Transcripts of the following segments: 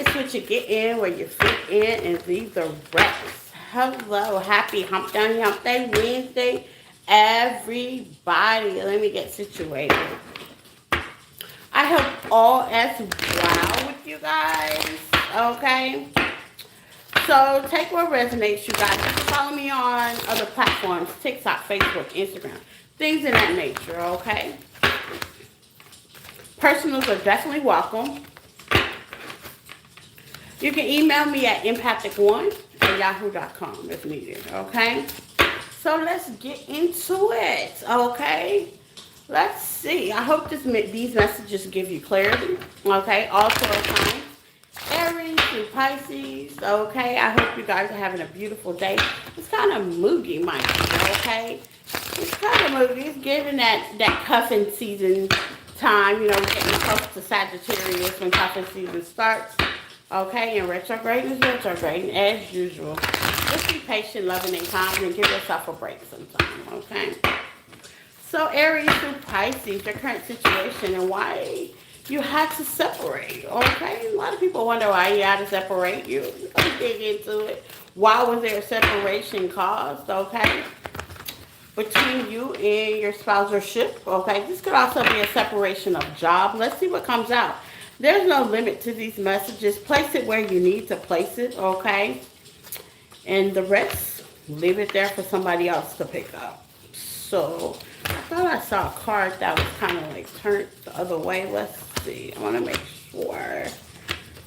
is what you get in, where you fit in, and leave the rest. Hello, happy Hump Day Wednesday, everybody. Let me get situated. I hope all is well with you guys. Okay. So take what resonates, you guys. Follow me on other platforms, TikTok, Facebook, Instagram, things in that nature. Okay. Personals are definitely welcome. You can email me at empathic1@yahoo.com if needed, okay? So let's get into it, okay? Let's see. I hope these messages give you clarity, okay? Also, signs, Aries and Pisces, okay? I hope you guys are having a beautiful day. It's kind of moody, Mike, okay? It's kind of moody. It's giving that cuffing season time. You know, we're getting close to Sagittarius when cuffing season starts. Okay, and retrograde is retrograding as usual. Just be patient, loving, and kind, and give yourself a break sometime, okay? So Aries through Pisces, your current situation and why you had to separate, okay? A lot of people wonder why you had to separate. You can dig into it. Why was there a separation caused, okay? Between you and your spouse or ship, okay? This could also be a separation of job. Let's see what comes out. There's no limit to these messages. Place it where you need to place it, okay? And the rest, leave it there for somebody else to pick up. So, I thought I saw a card that was kind of like turned the other way. Let's see. I want to make sure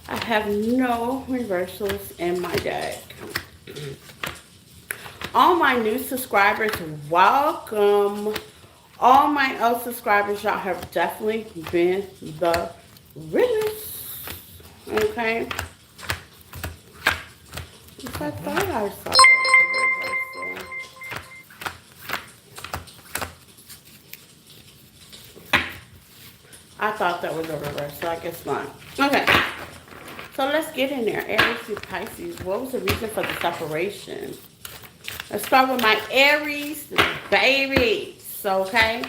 I have no reversals in my deck. All my new subscribers, welcome. All my old subscribers, y'all have definitely been the realest. Okay. Yes, I thought I saw a reversal. I thought that was a reversal. I guess not. Okay. So let's get in there. Aries to Pisces. What was the reason for the separation? Let's start with my Aries babies. Okay.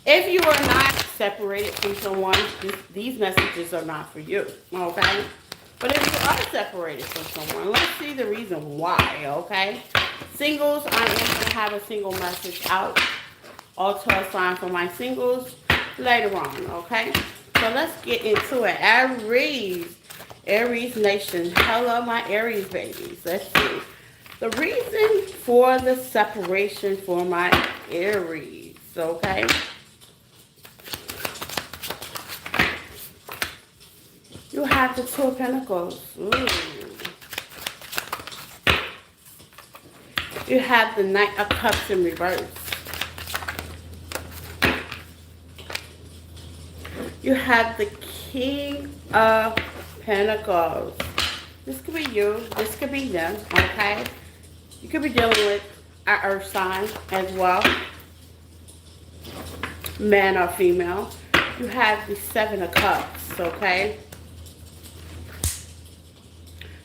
If you are not separated from someone, these messages are not for you, okay? But if you are separated from someone, let's see the reason why, okay? Singles, I am going to have a single message out. Also a sign for my singles later on, okay? So let's get into it. Aries Nation. Hello, my Aries babies. Let's see. The reason for the separation for my Aries, okay? You have the Two of Pentacles. Ooh. You have the Knight of Cups in reverse. You have the King of Pentacles. This could be you. This could be them. Okay? You could be dealing with an earth sign as well. Man or female. You have the Seven of Cups. Okay?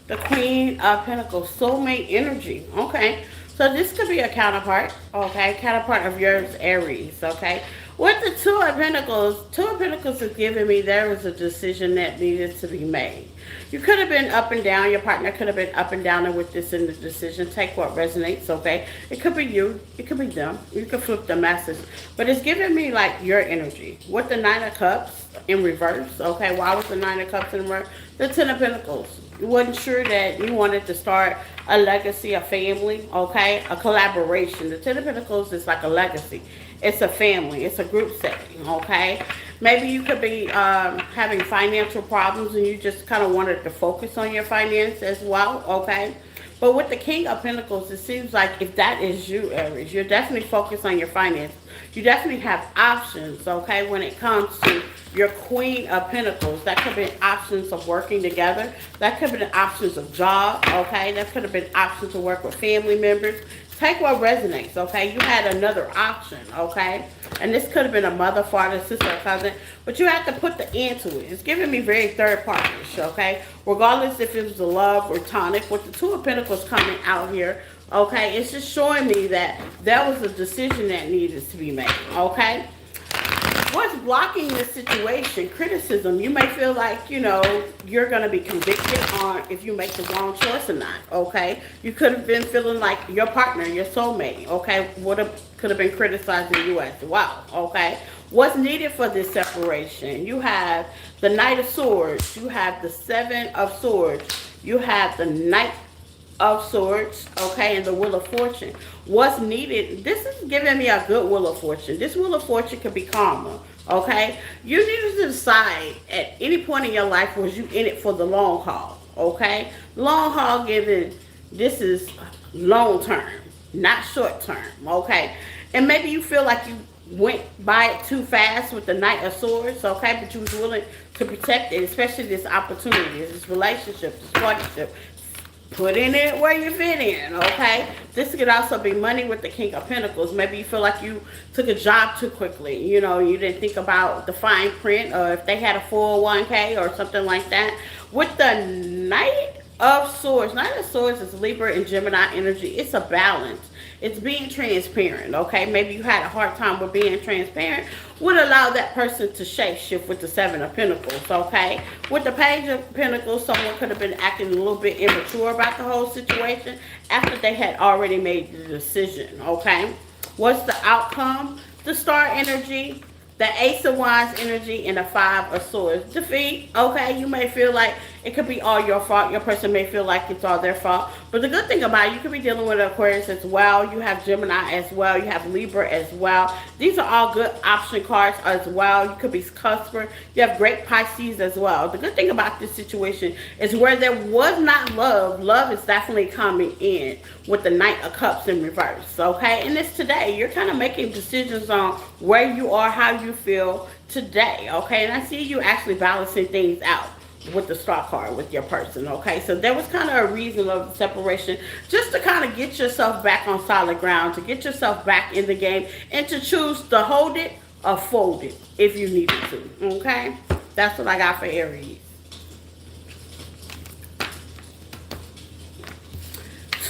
The Queen of Pentacles, soulmate energy, okay? So this could be a counterpart, okay? Counterpart of yours, Aries, okay? With the Two of Pentacles is giving me there was a decision that needed to be made. You could have been up and down. Your partner could have been up and down with this in the decision. Take what resonates, okay? It could be you. It could be them. You could flip the message. But it's giving me, like, your energy. With the Nine of Cups in reverse, okay? Why was the Nine of Cups in reverse? The Ten of Pentacles. You wasn't sure that you wanted to start a legacy, a family, okay? A collaboration. The Ten of Pentacles is like a legacy. It's a family. It's a group setting, okay? Maybe you could be having financial problems and you just kind of wanted to focus on your finance as well, okay? But with the King of Pentacles, it seems like if that is you, Aries, you're definitely focused on your finances. You definitely have options, okay, when it comes to your Queen of Pentacles. That could have been options of working together. That could have been options of job, okay? That could have been options to work with family members. Take what resonates, okay? You had another option, okay? And this could have been a mother, father, sister, or cousin. But you have to put the end to it. It's giving me very third party-ish, okay? Regardless if it was a love or tonic, with the Two of Pentacles coming out here, okay? It's just showing me that there was a decision that needed to be made, okay? What's blocking this situation? Criticism. You may feel like, you're going to be convicted on if you make the wrong choice or not, okay? You could have been feeling like your partner, your soulmate, okay, could have been criticizing you as well, okay? What's needed for this separation? You have the Knight of Swords. You have the Seven of Swords. You have the Knight of Swords, okay, and the Wheel of Fortune. What's needed? This is giving me a good Wheel of Fortune. This Wheel of Fortune could be karma, okay? You need to decide at any point in your life, was you in it for the long haul, okay? Long haul giving, this is long term, not short term, okay? And maybe you feel like you went by it too fast with the Knight of Swords, okay? But you was willing to protect it, especially this opportunity, this relationship, this partnership. Put in it where you fit in, okay? This could also be money with the King of Pentacles. Maybe you feel like you took a job too quickly. You didn't think about the fine print, or if they had a 401k or something like that. With the Knight of Swords. Knight of Swords is Libra and Gemini energy. It's a balance. It's being transparent, okay? Maybe you had a hard time with being transparent. Would allow that person to shape shift with the Seven of Pentacles, okay? With the Page of Pentacles, someone could have been acting a little bit immature about the whole situation after they had already made the decision, okay? What's the outcome? The Star energy, the Ace of Wands energy, and the Five of Swords. Defeat, okay? You may feel like it could be all your fault. Your person may feel like it's all their fault. But the good thing about it, you could be dealing with Aquarius as well. You have Gemini as well. You have Libra as well. These are all good option cards as well. You could be Cuthbert. You have great Pisces as well. The good thing about this situation is where there was not love, love is definitely coming in with the Knight of Cups in reverse, okay? And it's today. You're kind of making decisions on where you are, how you feel today, okay? And I see you actually balancing things out with the Star card with your person, okay? So there was kind of a reason of separation, just to kind of get yourself back on solid ground, to get yourself back in the game, and to choose to hold it or fold it if you needed to, okay? That's what I got for Aries.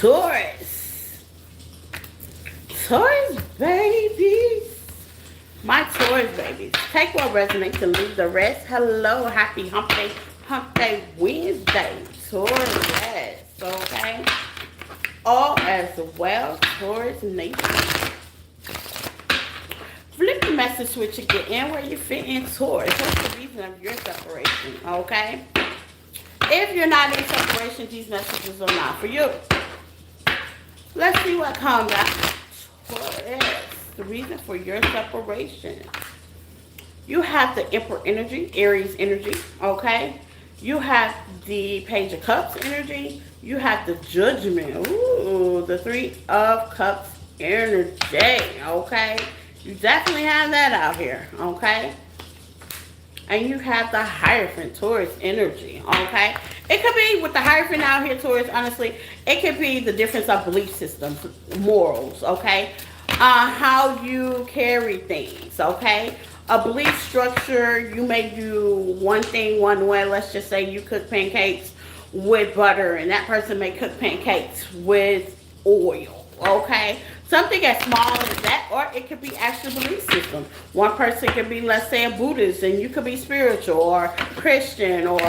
Taurus. Taurus babies. My Taurus babies. Take what resonates and leave the rest. Hello, happy Hump Day Wednesday. Taurus, yes, okay? All as well, Taurus Nation. Flip the message switch and get in where you fit in, Taurus. What's the reason of your separation, okay? If you're not in separation, these messages are not for you. Let's see what comes out. Taurus, the reason for your separation. You have the Emperor energy, Aries energy, okay? You have the Page of Cups energy. You have the Judgment. Ooh, the Three of Cups energy, okay? You definitely have that out here, okay? And you have the Hierophant, Taurus energy, okay? It could be with the Hierophant out here, Taurus, honestly, it could be the difference of belief systems, morals, okay? How you carry things, okay? A belief structure, you may do one thing one way. Let's just say you cook pancakes with butter, and that person may cook pancakes with oil, okay? Something as small as that, or it could be actual belief system. One person could be, let's say, a Buddhist, and you could be spiritual, or Christian, or,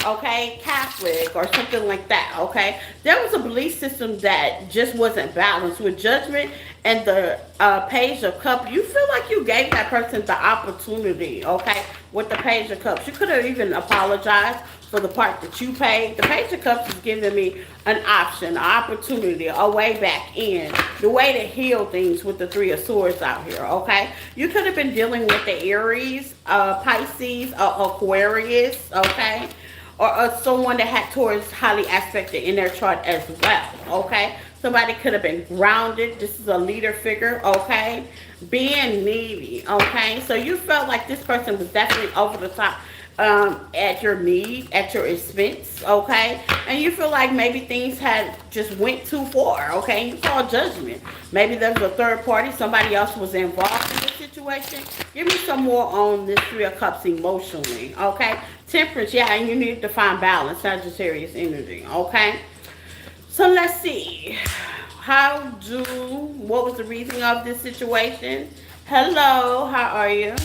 okay, Catholic, or something like that, okay? There was a belief system that just wasn't balanced. With Judgment and the Page of Cups, you feel like you gave that person the opportunity, okay? With the Page of Cups, you could have even apologized for the part that you paid. The Page of Cups is giving me an option, an opportunity, a way back in, the way to heal things with the Three of Swords out here, okay? You could have been dealing with the Aries, Pisces, Aquarius, okay? Or someone that had Taurus highly aspected in their chart as well, okay? Somebody could have been grounded. This is a leader figure, okay? Being needy, okay? So you felt like this person was definitely over the top at your need, at your expense, okay? And you feel like maybe things had just went too far, okay? You saw Judgment. Maybe there was a third party, somebody else was involved in the situation. Give me some more on this Three of Cups emotionally, okay? Temperance, yeah, and you need to find balance, Sagittarius energy, okay? So let's see. What was the reason of this situation? Hello, how are you?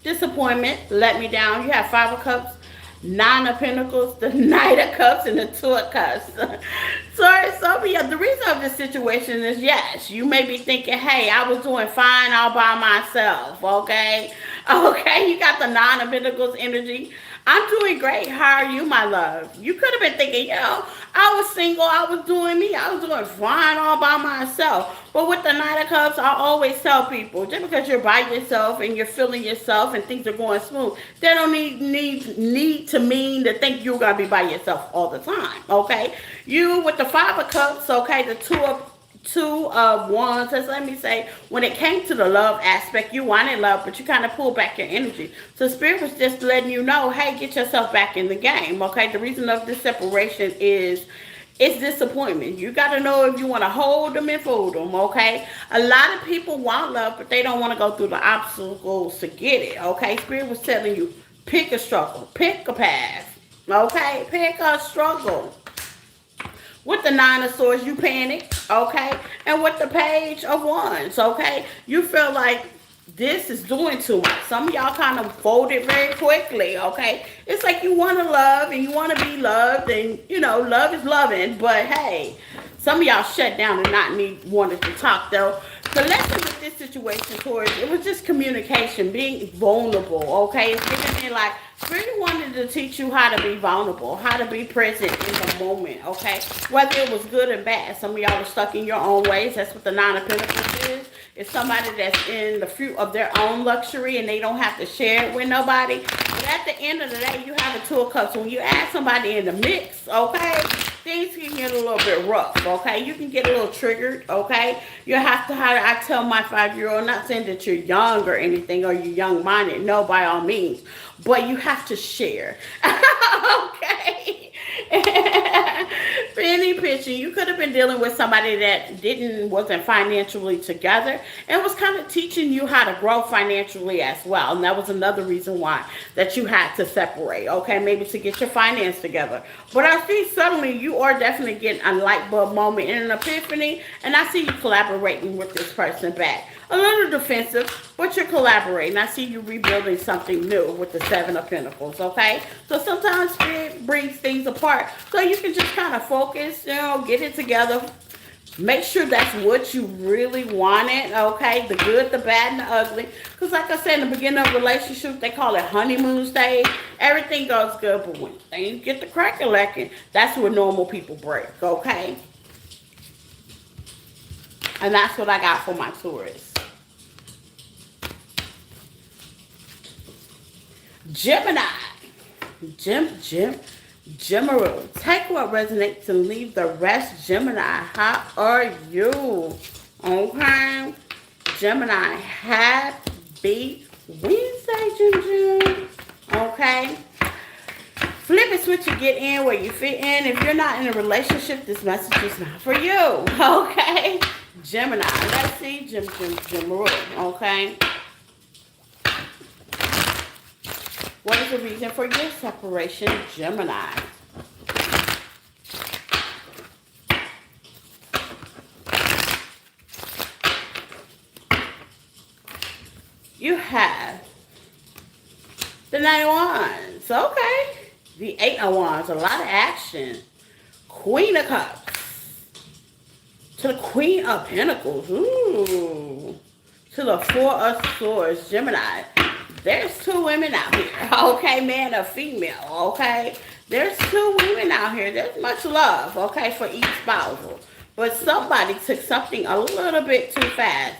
disappointment, let me down. You have Five of Cups, Nine of Pentacles, the Knight of Cups, and the Two of Cups. So, some of you, the reason of this situation is yes, you may be thinking, hey, I was doing fine all by myself, okay? Okay, you got the Nine of Pentacles energy. I'm doing great. How are you, my love? You could have been thinking, I was single, I was doing me, I was doing fine all by myself. But with the Nine of Cups, I always tell people, just because you're by yourself and you're feeling yourself and things are going smooth, they don't need to mean to think you're gonna be by yourself all the time. Okay, you with the Five of Cups, okay, the Two of Wands. Just let me say, when it came to the love aspect, you wanted love, but you kind of pulled back your energy. So Spirit was just letting you know, hey, get yourself back in the game. Okay, the reason of this separation is it's disappointment. You got to know if you want to hold them and fold them, okay? A lot of people want love, but they don't want to go through the obstacles to get it, okay? Spirit was telling you, pick a struggle, pick a path, okay? Pick a struggle. With the Nine of Swords, you panic, okay? And with the Page of Wands, okay? You feel like this is doing too much. Some of y'all kind of fold it very quickly, okay? It's like you want to love and you want to be loved and, love is loving. But, hey, some of y'all shut down and not wanted to talk, though. The lesson with this situation, Taurus, it was just communication, being vulnerable, okay? It's giving me like, Spirit wanted to teach you how to be vulnerable, how to be present in the moment, okay? Whether it was good or bad. Some of y'all are stuck in your own ways. That's what the Nine of Pentacles is. It's somebody that's in the fruit of their own luxury and they don't have to share it with nobody. But at the end of the day, you have a Two of Cups. When you add somebody in the mix, okay, things can get a little bit rough, okay? You can get a little triggered, okay? You have to, how I tell my 5-year-old, not saying that you're young or anything or you're young-minded, no, by all means. But you have to share, okay? Any picture, you could have been dealing with somebody that wasn't financially together and was kind of teaching you how to grow financially as well. And that was another reason why that you had to separate, okay? Maybe to get your finance together. But I see suddenly you are definitely getting a light bulb moment and an epiphany, and I see you collaborating with this person back. A little defensive, but you're collaborating. I see you rebuilding something new with the Seven of Pentacles, okay? So sometimes Spirit brings things apart so you can just kind of focus, get it together. Make sure that's what you really wanted, okay? The good, the bad, and the ugly. Because like I said, in the beginning of a relationship, they call it honeymoon stage. Everything goes good, but when things get the crack-a-lacking, that's where normal people break, okay? And that's what I got for my Taurus. Gemini. Gemini. Take what resonates and leave the rest. Gemini, how are you? Okay. Gemini, happy Wednesday, Jim. Okay. Flip it, switch it, get in where you fit in. If you're not in a relationship, this message is not for you. Okay. Gemini. Let's see. Gemini. Okay. What is the reason for your separation, Gemini? You have the Nine of Wands. Okay. The Eight of Wands. A lot of action. Queen of Cups. To the Queen of Pentacles. Ooh. To the Four of Swords, Gemini. There's two women out here, okay, man or female, okay? There's two women out here. There's much love, okay, for each spousal. But somebody took something a little bit too fast.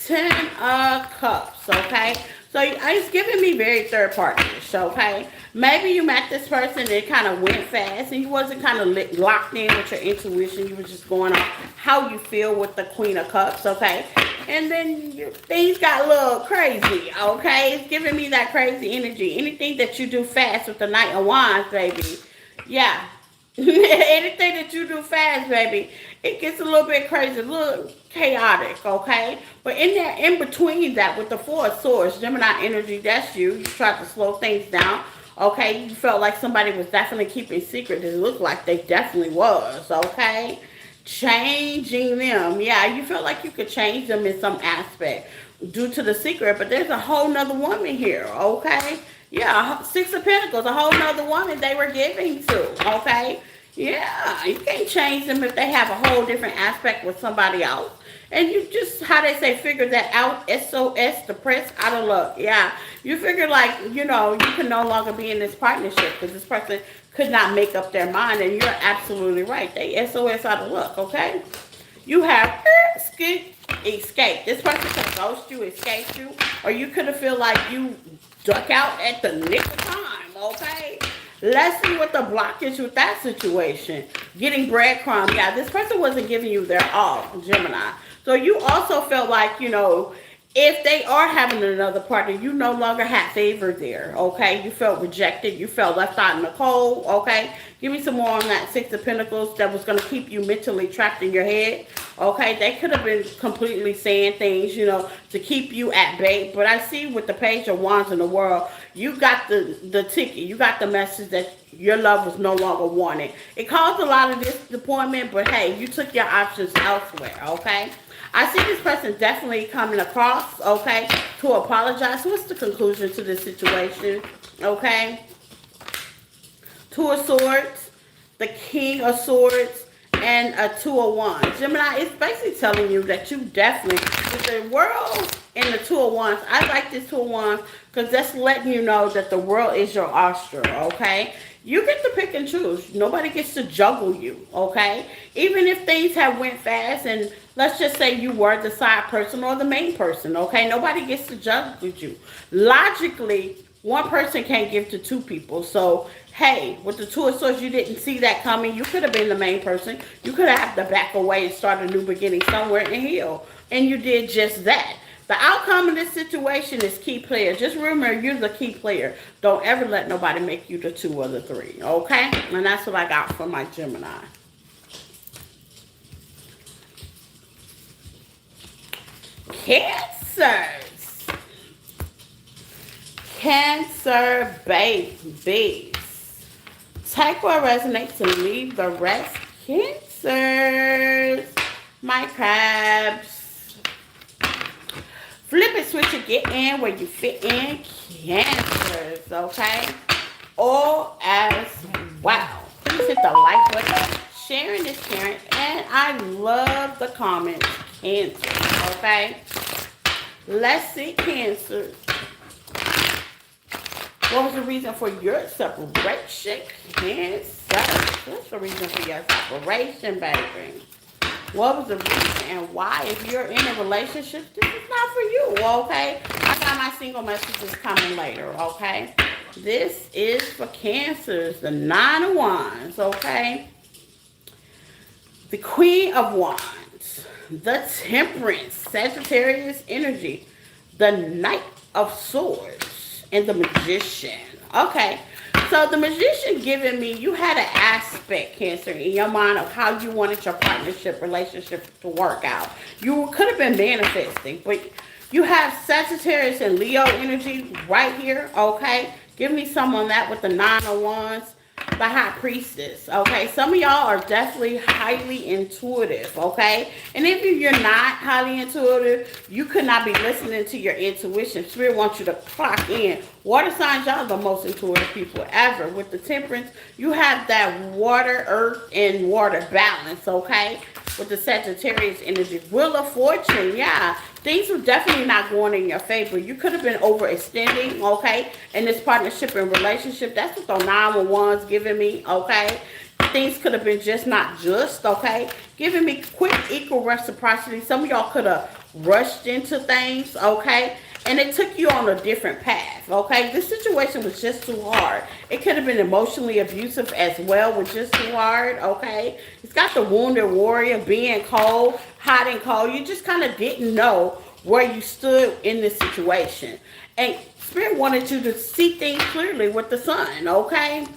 10 of Cups, okay? So it's giving me very third party-ish, okay? Maybe you met this person and it kind of went fast and you wasn't kind of locked in with your intuition. You were just going on how you feel with the Queen of Cups, okay? And then things got a little crazy, okay? It's giving me that crazy energy. Anything that you do fast with the Knight of Wands, baby, yeah. Anything that you do fast, baby, it gets a little bit crazy, a little chaotic, okay? But in there, in between that, with the Four of Swords, Gemini energy, that's you. You tried to slow things down, okay? You felt like somebody was definitely keeping secret. It looked like they definitely was, okay? Changing them. Yeah, you felt like you could change them in some aspect. due to the secret, but there's a whole nother woman here, okay? Yeah, Six of Pentacles, a whole nother woman they were giving to, okay? Yeah, you can't change them if they have a whole different aspect with somebody else. And you just, how they say, figure that out. SOS, depressed, out of luck. Yeah, you figure like, you can no longer be in this partnership because this person could not make up their mind. And you're absolutely right. They SOS out of luck, okay? You have escape. This person could ghost you, escape you, or you could have feel like you duck out at the nick of time, okay? Let's see what the block is with that situation. Getting breadcrumb. Yeah, this person wasn't giving you their all, Gemini. So you also felt like, if they are having another partner, you no longer have favor there, okay? You felt rejected. You felt left out in the cold, okay? Give me some more on that Six of Pentacles that was going to keep you mentally trapped in your head, okay? They could have been completely saying things, to keep you at bay. But I see with the Page of Wands in the world, you got the ticket. You got the message that your love was no longer wanted. It caused a lot of disappointment, but hey, you took your options elsewhere, okay? I see this person definitely coming across, okay, to apologize. What's the conclusion to this situation, okay? Two of Swords, the King of Swords, and a Two of Wands. Gemini, it's basically telling you that you definitely, with the world and the Two of Wands, I like this Two of Wands because that's letting you know that the world is your oyster, okay? You get to pick and choose. Nobody gets to juggle you, okay? Even if things have went fast and let's just say you were the side person or the main person, okay? Nobody gets to juggle you. Logically, one person can't give to two people. So, hey, with the Two of Swords, you didn't see that coming. You could have been the main person. You could have to back away and start a new beginning somewhere and heal. And you did just that. The outcome of this situation is key player. Just remember, you're the key player. Don't ever let nobody make you the two or the three, okay? And that's what I got for my Gemini. Cancers. Cancer babies. Take what resonates and leave the rest. Cancers. My crabs. Flip it, switch it, get in where you fit in. Cancers, okay? All as well. Please hit the like button. Sharing is caring. And I love the comments. Cancers, okay? Let's see, Cancer. What was the reason for your separation? Cancer. What's the reason for your separation, baby? What was the reason and why? If you're in a relationship, this is not for you, okay? I got my single messages coming later, okay? This is for Cancers, the Nine of Wands, okay? The Queen of Wands, the Temperance, Sagittarius energy, the Knight of Swords, and the Magician, okay? So the Magician giving me, you had an aspect, Cancer, in your mind of how you wanted your partnership, relationship to work out. You could have been manifesting, but you have Sagittarius and Leo energy right here, okay? Give me some on that with the Nine of Wands, the High Priestess, okay? Some of y'all are definitely highly intuitive, okay? And if you're not highly intuitive, you could not be listening to your intuition. Spirit wants you to clock in. Water signs, y'all are the most intuitive people ever. With the Temperance, you have that water, earth, and water balance, okay? With the Sagittarius energy. Wheel of Fortune, yeah. Things are definitely not going in your favor. You could have been overextending, okay, in this partnership and relationship. That's what the Nine of Wands giving me, okay? Things could have been just not just, okay? Giving me quick equal reciprocity. Some of y'all could have rushed into things, okay? And it took you on a different path, okay? This situation was just too hard. It could have been emotionally abusive as well, was just too hard, okay? It's got the Wounded Warrior, being cold, hot and cold. You just kind of didn't know where you stood in this situation. And Spirit wanted you to see things clearly with the Sun, okay?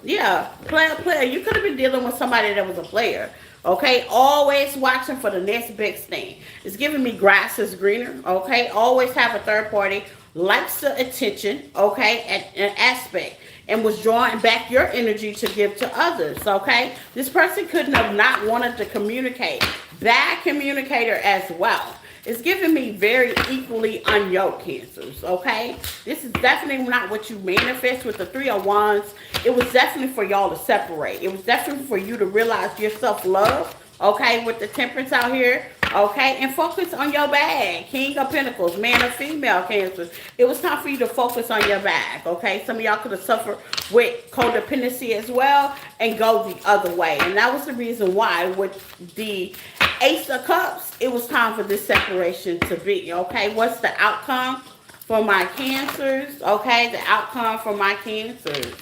Yeah, player. You could have been dealing with somebody that was a player. Okay, always watching for the next big thing. It's giving me grass is greener. Okay, always have a third party, likes the attention, okay, at an aspect, and was drawing back your energy to give to others, okay? This person couldn't have not wanted to communicate. Bad communicator as well. It's giving me very equally unyoked Cancers, okay? This is definitely not what you manifest with the Three of Wands. It was definitely for y'all to separate. It was definitely for you to realize your self-love, okay, with the Temperance out here, okay, and focus on your bag. King of Pentacles, man or female Cancers. It was time for you to focus on your bag, okay? Some of y'all could have suffered with codependency as well and go the other way. And that was the reason why with the Ace of Cups, it was time for this separation to be, okay? What's the outcome for my Cancers, okay? The outcome for my Cancers,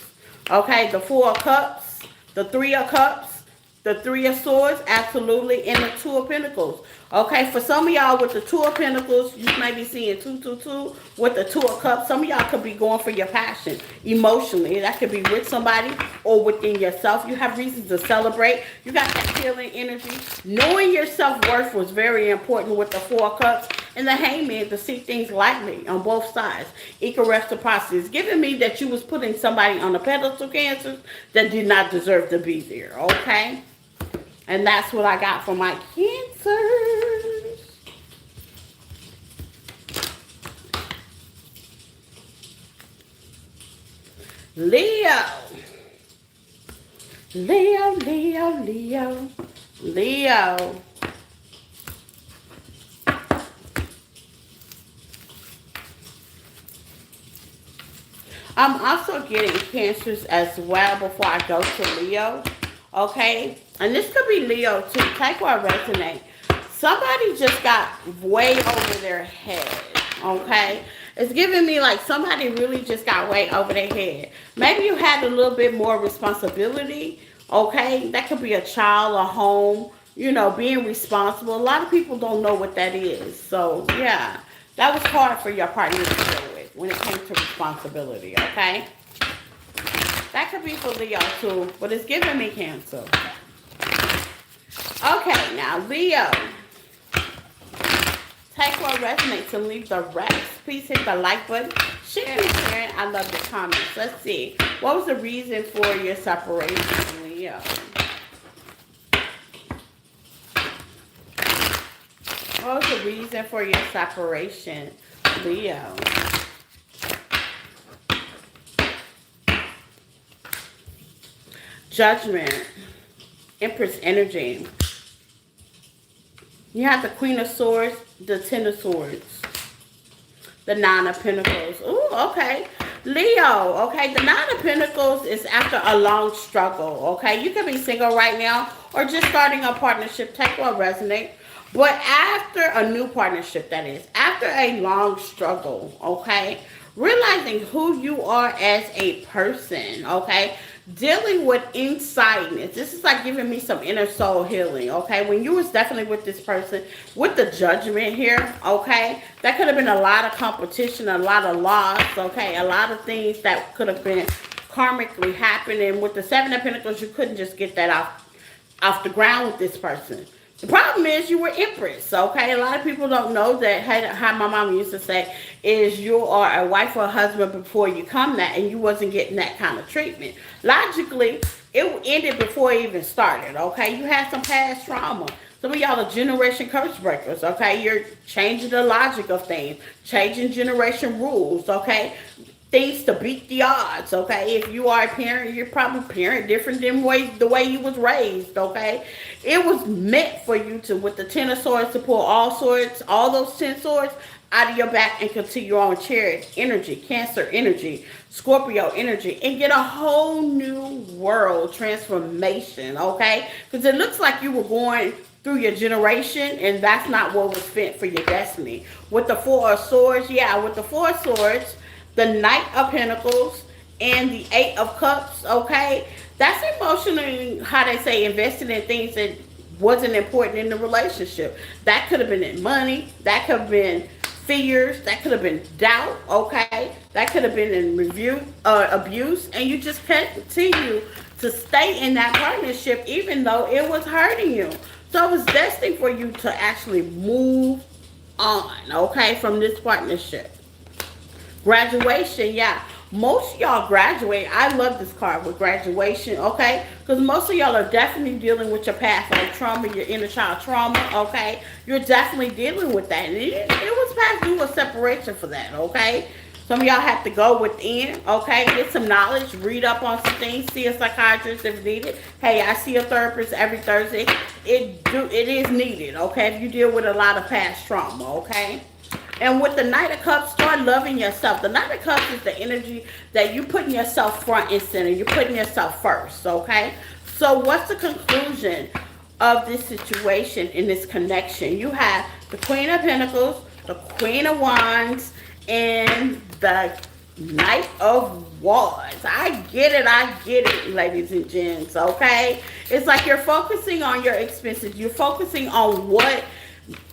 okay? The Four of Cups, the Three of Cups, the Three of Swords, absolutely, and the Two of Pentacles. Okay, for some of y'all with the Two of Pentacles, you may be seeing 222 with the Two of Cups. Some of y'all could be going for your passion emotionally. That could be with somebody or within yourself. You have reasons to celebrate. You got that healing energy. Knowing your self-worth was very important with the Four of Cups and the Hangman to see things lightly on both sides. Equal reciprocity is giving me that you was putting somebody on a pedestal, Cancers, that did not deserve to be there, okay? And that's what I got for my Cancers. Leo. Leo, Leo, Leo, Leo. I'm also getting Cancers as well before I go to Leo. Okay? And this could be Leo too. Take what resonate. Somebody just got way over their head. Okay? It's giving me like somebody really just got way over their head. Maybe you had a little bit more responsibility. Okay? That could be a child, a home, you know, being responsible. A lot of people don't know what that is. So, yeah. That was hard for your partner to deal with when it came to responsibility. Okay? That could be for Leo too, but it's giving me Cancer. Okay, now Leo. Take what resonates and leave the rest. Please hit the like button. Share and share. I love the comments. Let's see. What was the reason for your separation, Leo? What was the reason for your separation, Leo? Judgment. Empress energy. You have the Queen of Swords, the Ten of Swords, the Nine of Pentacles. Ooh, okay. Leo, okay, the Nine of Pentacles is after a long struggle, okay? You could be single right now or just starting a partnership. Take what resonate. But after a new partnership, that is, after a long struggle, okay, realizing who you are as a person, okay, dealing with insightness. This is like giving me some inner soul healing, okay? When you was definitely with this person, with the Judgment here, okay, that could have been a lot of competition, a lot of loss, okay, a lot of things that could have been karmically happening. With the Seven of Pentacles, you couldn't just get that off the ground with this person. The problem is you were Empress, okay? A lot of people don't know that, how my mom used to say, is you are a wife or a husband before you come that, and you wasn't getting that kind of treatment. Logically, it ended before it even started, okay? You had some past trauma. Some of y'all are generation curse breakers, okay? You're changing the logic of things, changing generation rules, okay? Things to beat the odds, okay? If you are a parent, you're probably a parent different than the way you was raised, okay? It was meant for you to, with the Ten of Swords, to pull all swords, all those 10 swords out of your back and continue on Chariot energy, Cancer energy, Scorpio energy, and get a whole new world transformation, okay? Because it looks like you were going through your generation, and that's not what was meant for your destiny. With the Four of Swords, yeah, with the Four of Swords, the Knight of Pentacles, and the Eight of Cups, okay? That's emotionally, how they say, invested in things that wasn't important in the relationship. That could have been in money. That could have been fears. That could have been doubt, okay? That could have been in abuse. And you just continue to stay in that partnership even though it was hurting you. So it was destined for you to actually move on, okay, from this partnership. Graduation, yeah. Most of y'all graduate. I love this card with graduation, okay? Because most of y'all are definitely dealing with your past, like trauma, your inner child trauma, okay? You're definitely dealing with that. And it was past due a separation for that, okay? Some of y'all have to go within, okay? Get some knowledge, read up on some things, see a psychiatrist if needed. Hey, I see a therapist every Thursday. It is needed, okay? If you deal with a lot of past trauma, okay? And with the Knight of Cups, start loving yourself. The Knight of Cups is the energy that you putting yourself front and center. You're putting yourself first, okay? So what's the conclusion of this situation in this connection? You have the Queen of Pentacles, the Queen of Wands, and the Knight of Wands. I get it, ladies and gents, okay? It's like you're focusing on your expenses. You're focusing on what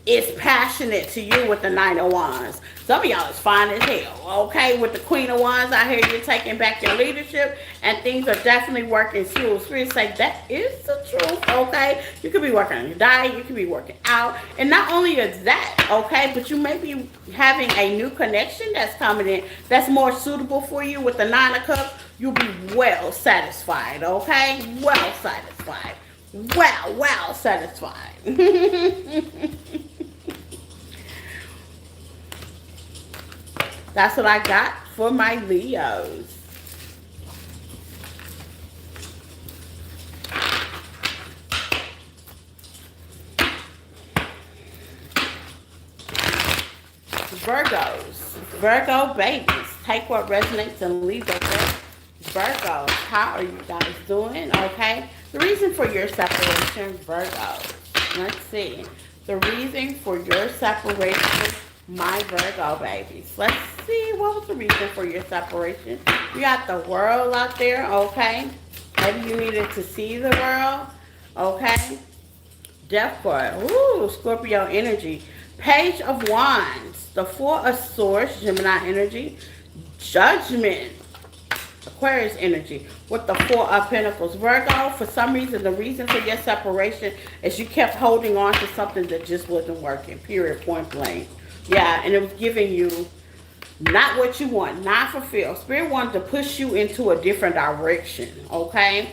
is passionate to you with the Knight of Wands. Some of y'all is fine as hell, okay? With the Queen of Wands, I hear you're taking back your leadership and things are definitely working smooth. Spirit say that is the truth, okay? You could be working on your diet, you could be working out. And not only is that, okay, but you may be having a new connection that's coming in that's more suitable for you with the Nine of Cups. You'll be well satisfied, okay? Well satisfied. Well satisfied. That's what I got for my Leos. Virgos. Virgo babies. Take what resonates and leave the rest. Virgos, how are you guys doing? Okay. The reason for your separation, Virgos. Let's see. The reason for your separation, my Virgo babies. Let's see. What was the reason for your separation? You got the world out there, okay? Maybe you needed to see the world, okay? Death card. Ooh, Scorpio energy. Page of Wands. The Four of Swords, Gemini energy. Judgment. Aquarius energy with the Four of Pentacles. Virgo, for some reason, the reason for your separation is you kept holding on to something that just wasn't working, period, point blank. Yeah, and it was giving you not what you want, not fulfilled. Spirit wanted to push you into a different direction, okay?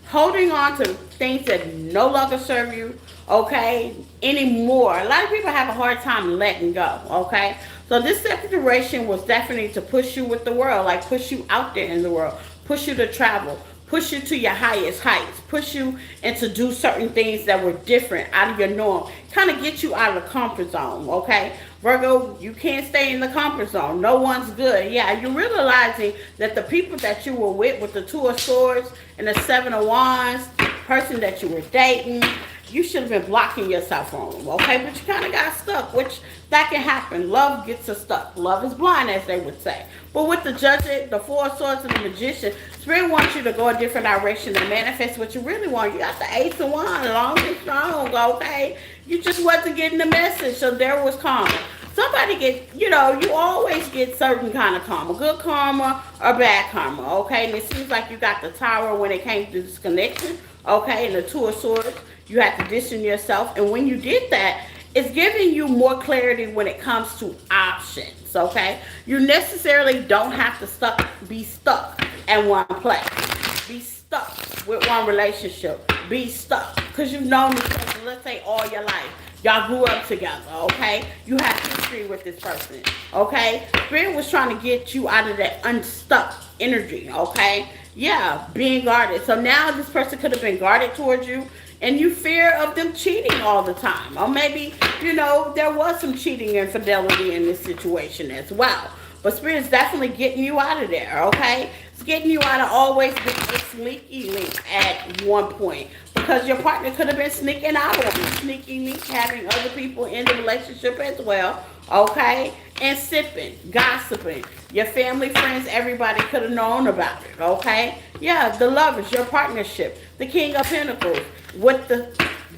Holding on to things that no longer serve you, okay, anymore. A lot of people have a hard time letting go, okay? So this separation was definitely to push you with the world, like push you out there in the world, push you to travel, push you to your highest heights, push you and to do certain things that were different, out of your norm, kind of get you out of the comfort zone, okay? Virgo, you can't stay in the comfort zone. No one's good. Yeah, you're realizing that the people that you were with the Two of Swords and the Seven of Wands, person that you were dating, you should have been blocking yourself from them, okay? But you kind of got stuck, which that can happen. Love gets us stuck. Love is blind, as they would say. But with the Judge, the Four of Swords, and the Magician, Spirit wants you to go a different direction and manifest what you really want. You got the Ace of Wands, long and strong, okay? You just wasn't getting the message, so there was karma. Somebody get, you always get certain kind of karma. Good karma or bad karma, okay? And it seems like you got the Tower when it came to this connection, okay? And the Two of Swords, you had to distance yourself. And when you did that, it's giving you more clarity when it comes to options, okay? You necessarily don't have to be stuck at one place. Be stuck with one relationship. Be stuck. Because you've known this person, let's say, all your life. Y'all grew up together, okay? You have history with this person, okay? Spirit was trying to get you out of that unstuck energy, okay? Yeah, being guarded. So now this person could have been guarded towards you, and you fear of them cheating all the time. Or maybe, there was some cheating and infidelity in this situation as well. But Spirit's definitely getting you out of there, okay? It's getting you out of always being a sneaky link at one point. Because your partner could have been sneaking out on you. Sneaky link, having other people in the relationship as well, okay? And sipping, gossiping. Your family, friends, everybody could have known about it, okay? Yeah, the Lovers, your partnership. The King of Pentacles with the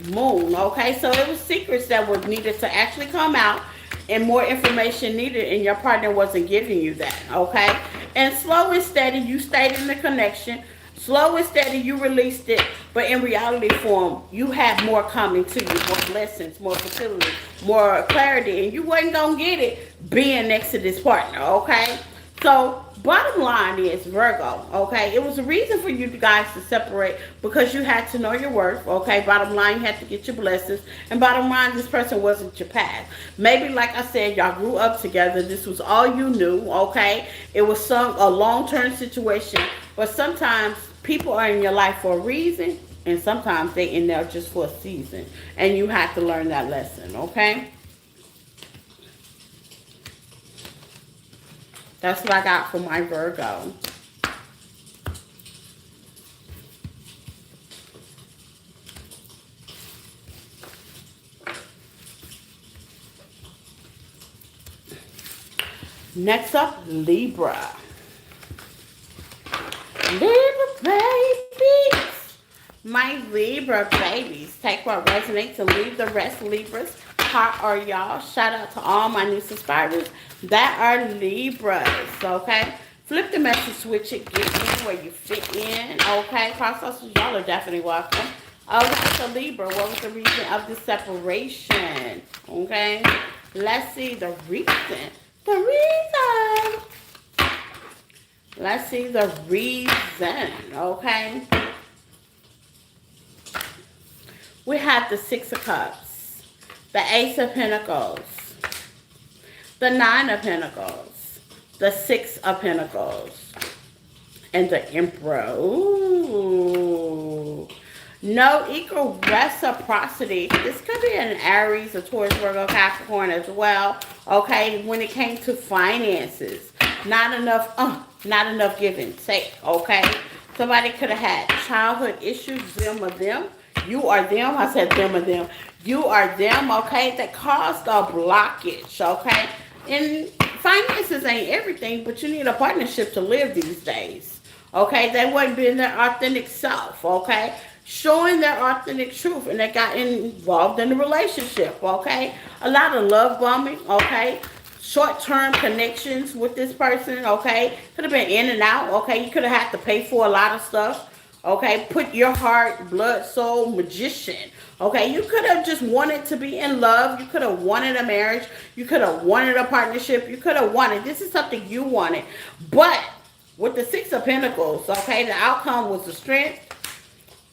Moon, okay? So it was secrets that were needed to actually come out and more information needed, and your partner wasn't giving you that, okay? And slow and steady, you stayed in the connection. Slow and steady, you released it, but in reality form, you have more coming to you, more blessings, more fertility, more clarity, and you wasn't going to get it being next to this partner, okay? So, bottom line is Virgo, okay? It was a reason for you guys to separate because you had to know your worth, okay? Bottom line, you had to get your blessings. And bottom line, this person wasn't your past. Maybe, like I said, y'all grew up together. This was all you knew, okay? It was a long-term situation. But sometimes people are in your life for a reason, and sometimes they in there just for a season. And you have to learn that lesson, okay? That's what I got for my Virgo. Next up, Libra. Libra babies. My Libra babies. Take what resonates and leave the rest, Libras. How are y'all? Shout out to all my new subscribers that are Libras, okay? Flip the message, switch it, get in where you fit in, okay? Processors, y'all are definitely welcome. Okay, so Libra, what was the reason of the separation? Okay? Let's see the reason. The reason. Let's see the reason, okay? We have the Six of Cups, the Ace of Pentacles, the Nine of Pentacles, the Six of Pentacles, and the Emperor. Ooh. No equal reciprocity. This could be an Aries, a Taurus, Virgo, Capricorn as well. Okay, when it came to finances, not enough give and take. Okay, somebody could have had childhood issues, them or them. You are them. I said them or them. You are them. Okay, that caused a blockage. Okay, and finances ain't everything, but you need a partnership to live these days. Okay, they wasn't being their authentic self. Okay, showing their authentic truth, and they got involved in the relationship, okay? A lot of love bombing, okay? Short-term connections with this person, okay? Could have been in and out, okay? You could have had to pay for a lot of stuff, okay? Put your heart, blood, soul, magician, okay? You could have just wanted to be in love. You could have wanted a marriage. You could have wanted a partnership. You could have wanted, this is something you wanted. But with the Six of Pentacles, okay, the outcome was the strength,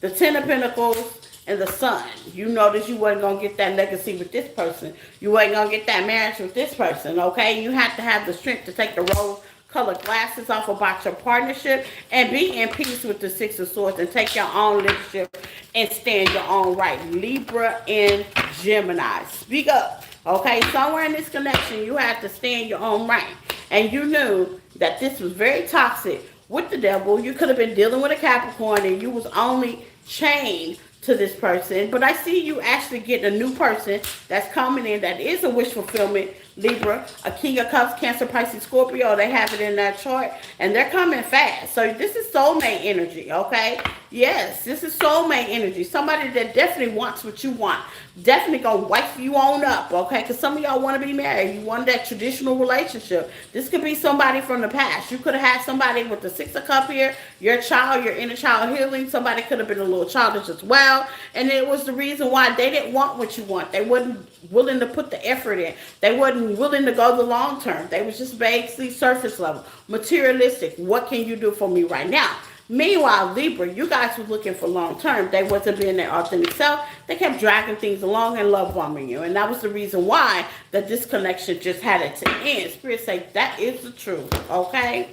the Ten of Pentacles, and the Sun. You notice you wasn't going to get that legacy with this person. You wasn't going to get that marriage with this person, okay? You have to have the strength to take the rose-colored glasses off about your partnership and be in peace with the Six of Swords and take your own leadership and stand your own right. Libra and Gemini. Speak up, okay? Somewhere in this connection, you have to stand your own right. And you knew that this was very toxic with the devil. You could have been dealing with a Capricorn and you was only chained to this person. But I see you actually getting a new person that's coming in that is a wish fulfillment, Libra, a King of Cups, Cancer, Pisces, Scorpio. They have it in that chart and they're coming fast. So this is soulmate energy, okay? Yes, this is soulmate energy. Somebody that definitely wants what you want. Definitely gonna wife you on up, okay? Because some of y'all want to be married. You want that traditional relationship. This could be somebody from the past. You could have had somebody with the Six of Cups here, your child, your inner child healing. Somebody could have been a little childish as well. And it was the reason why they didn't want what you want. They wasn't willing to put the effort in. They wasn't willing to go the long term. They was just basically surface level, materialistic. What can you do for me right now? Meanwhile, Libra, you guys was looking for long term. They wasn't being their authentic self. They kept dragging things along and love bombing you. And that was the reason why that this connection just had it to end. Spirit say that is the truth, okay?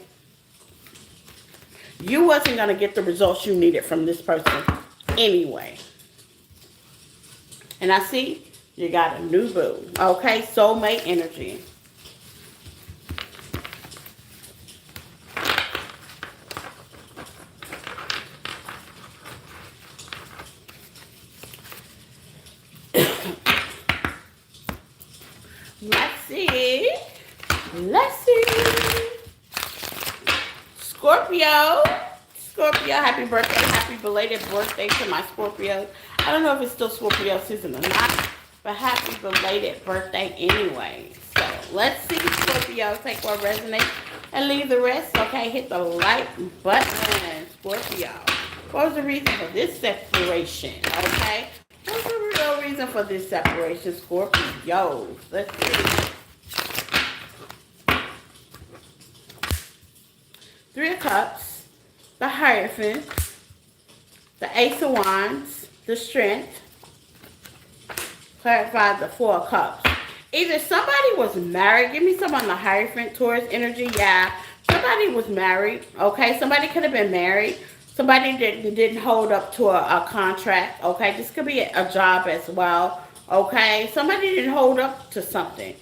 You wasn't going to get the results you needed from this person anyway. And I see you got a new boo, okay? Soulmate energy. Let's see. Scorpio, happy birthday. Happy belated birthday to my Scorpio. I don't know if it's still Scorpio season or not, but happy belated birthday anyway. So let's see, Scorpio, take what resonates and leave the rest. Okay, hit the like button, Scorpio. What was the reason for this separation? Okay, what's the real reason for this separation, Scorpio? Let's see. Three of Cups, the Hierophant, the Ace of Wands, the Strength, clarify the Four of Cups. Either somebody was married. Give me some on the Hierophant, Taurus energy. Yeah, somebody was married. Okay, somebody could have been married. Somebody didn't hold up to a contract. Okay, this could be a job as well. Okay, somebody didn't hold up to something.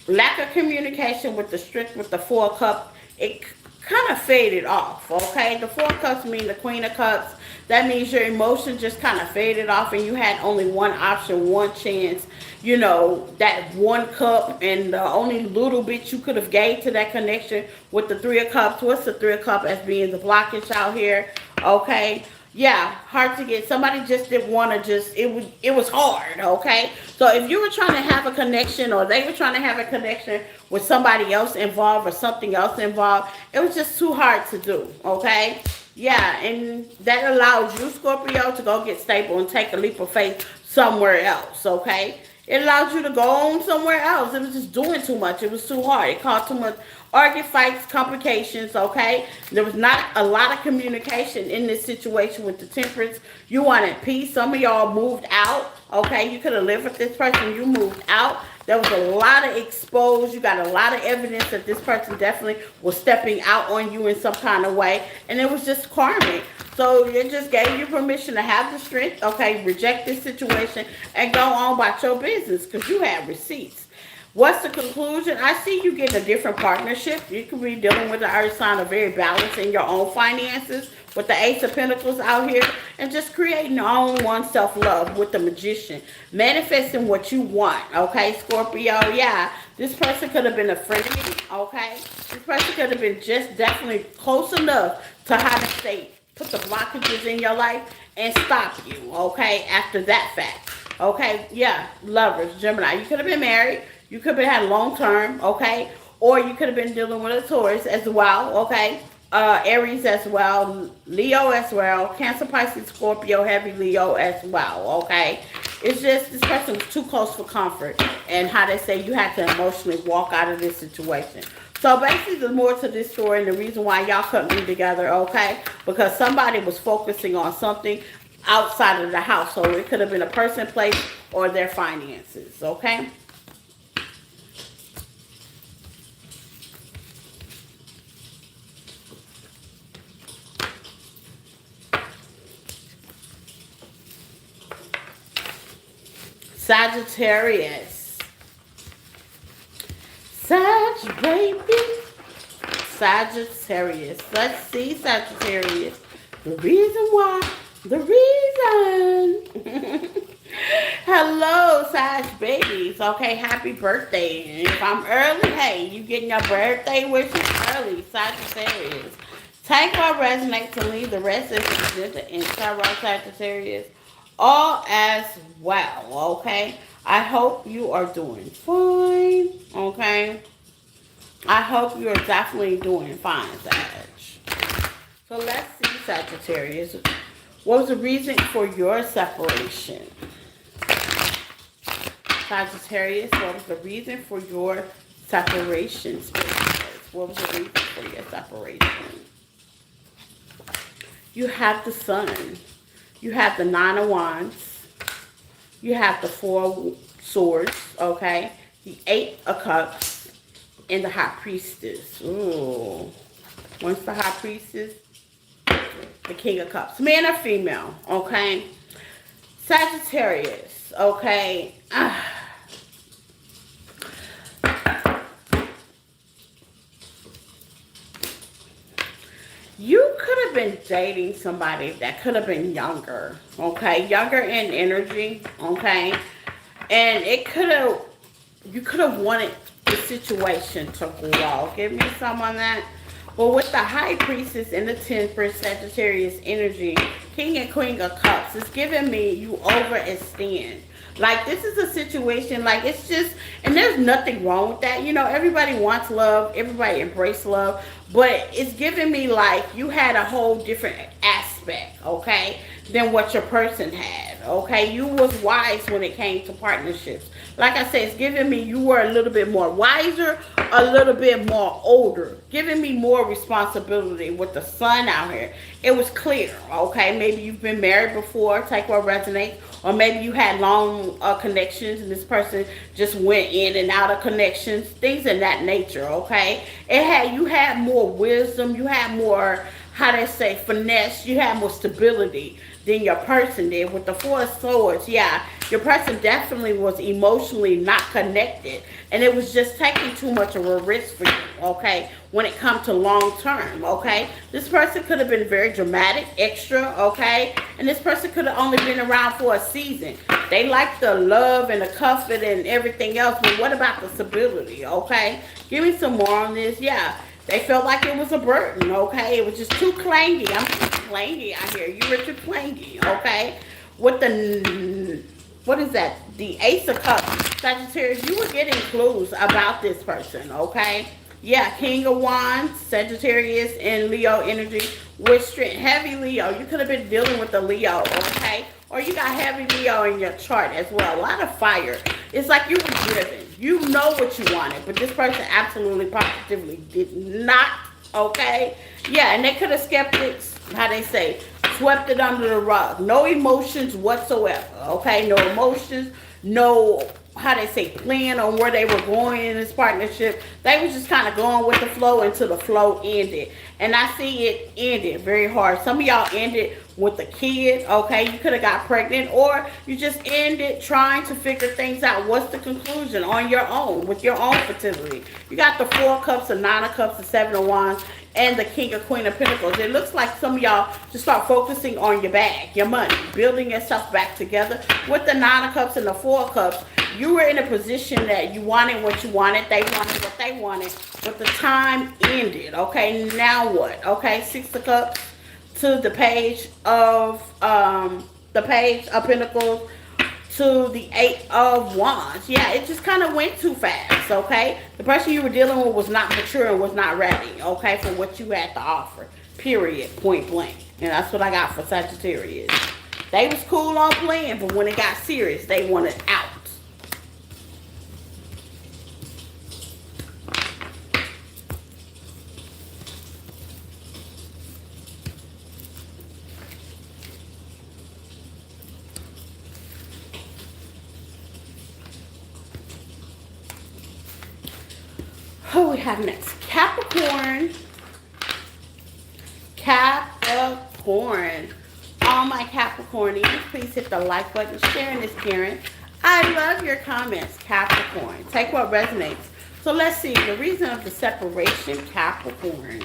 Lack of communication with the Strength, with the Four of Cups. It kind of faded off. Okay, the Four of Cups mean the Queen of Cups. That means your emotion just kind of faded off, and you had only one option, one chance. That one cup, and the only little bit you could have gave to that connection with the Three of Cups. What's the Three of Cups as being the blockage out here? Okay, yeah, hard to get. Somebody just didn't want to, just it was hard. Okay, so if you were trying to have a connection, or they were trying to have a connection with somebody else involved or something else involved, it was just too hard to do. Okay, yeah, and that allows you, Scorpio, to go get stable and take a leap of faith somewhere else. Okay, it allowed you to go on somewhere else. It was just doing too much. It was too hard. It caused too much argument, fights, complications. Okay, there was not a lot of communication in this situation with the Temperance. You wanted peace. Some of y'all moved out. Okay, you could have lived with this person. You moved out. There was a lot of exposed. You got a lot of evidence that this person definitely was stepping out on you in some kind of way, and it was just karmic. So it just gave you permission to have the strength, okay, reject this situation, and go on about your business because you have receipts. What's the conclusion? I see you getting a different partnership. You could be dealing with the earth sign, of very balanced in your own finances with the Ace of Pentacles out here, and just creating your own one self-love with the Magician. Manifesting what you want, okay, Scorpio? Yeah, this person could have been a friend of you, okay? This person could have been just definitely close enough to how to say, put the blockages in your life and stop you, okay, after that fact. Okay, yeah, lovers, Gemini. You could have been married. You could have had long term, okay? Or you could have been dealing with a Taurus as well, okay? Aries as well, Leo as well, Cancer, Pisces, Scorpio, heavy Leo as well, okay? It's just this person was too close for comfort, and how they say you had to emotionally walk out of this situation. So basically, there's more to this story, and the reason why y'all couldn't be together, okay? Because somebody was focusing on something outside of the house. So it could have been a person, place, or their finances, okay? Sagittarius. Sag, baby. Sagittarius. Let's see, Sagittarius. The reason why. The reason. Hello, Sag babies. Okay, happy birthday. And if I'm early, hey, you getting your birthday wishes early, Sagittarius. Take what resonates and leave the rest as presented in Tarot, Sagittarius. All as well, okay? I hope you are doing fine, okay? I hope you are definitely doing fine, Sag. So let's see, Sagittarius. What was the reason for your separation? Sagittarius, what was the reason for your separation? What was the reason for your separation? You have the Sun. You have the Nine of Wands. You have the Four of Swords, okay? The Eight of Cups. And the High Priestess. Ooh. What's the High Priestess? The King of Cups. Man or female, okay? Sagittarius, okay? You could have been dating somebody that could have been younger, okay? Younger in energy, okay? And it could have, you could have wanted the situation to grow. Give me some on that. But with the High Priestess and the Temperance, Sagittarius energy, King and Queen of Cups, it's giving me you overextend. Like, this is a situation, like, it's just, and there's nothing wrong with that. You know, everybody wants love. Everybody embrace love. But it's giving me, like, you had a whole different aspect, okay, than what your person had, okay? You was wise when it came to partnerships. Like I said, it's giving me you were a little bit more wiser, a little bit more older, giving me more responsibility with the sun out here. It was clear, okay? Maybe you've been married before, take what resonates, or maybe you had long connections and this person just went in and out of connections, things in that nature, okay? You had more wisdom, you had more, how they say, finesse, you had more stability than your person did. With the Four of Swords, yeah, your person definitely was emotionally not connected, and it was just taking too much of a risk for you, okay, when it comes to long term, okay? This person could have been very dramatic, extra, okay? And this person could have only been around for a season. They like the love and the comfort and everything else, but what about the stability, okay? Give me some more on this, yeah. They felt like it was a burden, okay? It was just too clangy. I'm clangy out here. You Richard Clangy, okay? With the, what is that? The Ace of Cups. Sagittarius, you were getting clues about this person, okay? Yeah, King of Wands, Sagittarius, and Leo energy with strength. Heavy Leo. You could have been dealing with the Leo, okay? Or you got heavy Leo in your chart as well. A lot of fire. It's like you were driven. You know what you wanted, but this person absolutely positively did not, okay? Yeah, and they could have skeptics, how they say, swept it under the rug. No emotions whatsoever, okay? No emotions, no, how they say, plan on where they were going in this partnership. They was just kind of going with the flow until the flow ended. And I see it ended very hard. Some of y'all ended with a kid, okay? You could have got pregnant, or you just ended trying to figure things out. What's the conclusion on your own, with your own fertility? You got the Four of Cups, the Nine of Cups, the Seven of Wands, and the King of Queen of Pentacles. It looks like some of y'all just start focusing on your bag, your money, building yourself back together. With the Nine of Cups and the Four of Cups, you were in a position that you wanted what you wanted, they wanted what they wanted, but the time ended, okay? Now what? Okay, Six of Cups to the Page of Pentacles to the Eight of Wands. Yeah, it just kind of went too fast, okay? The person you were dealing with was not mature and was not ready, okay, for what you had to offer, period, point blank. And that's what I got for Sagittarius. They was cool on playing, but when it got serious, they wanted out. Who we have next? Capricorn. Capricorn. All my Capricornians, please hit the like button. Sharing is caring. I love your comments, Capricorn. Take what resonates. So let's see. The reason of the separation, Capricorn.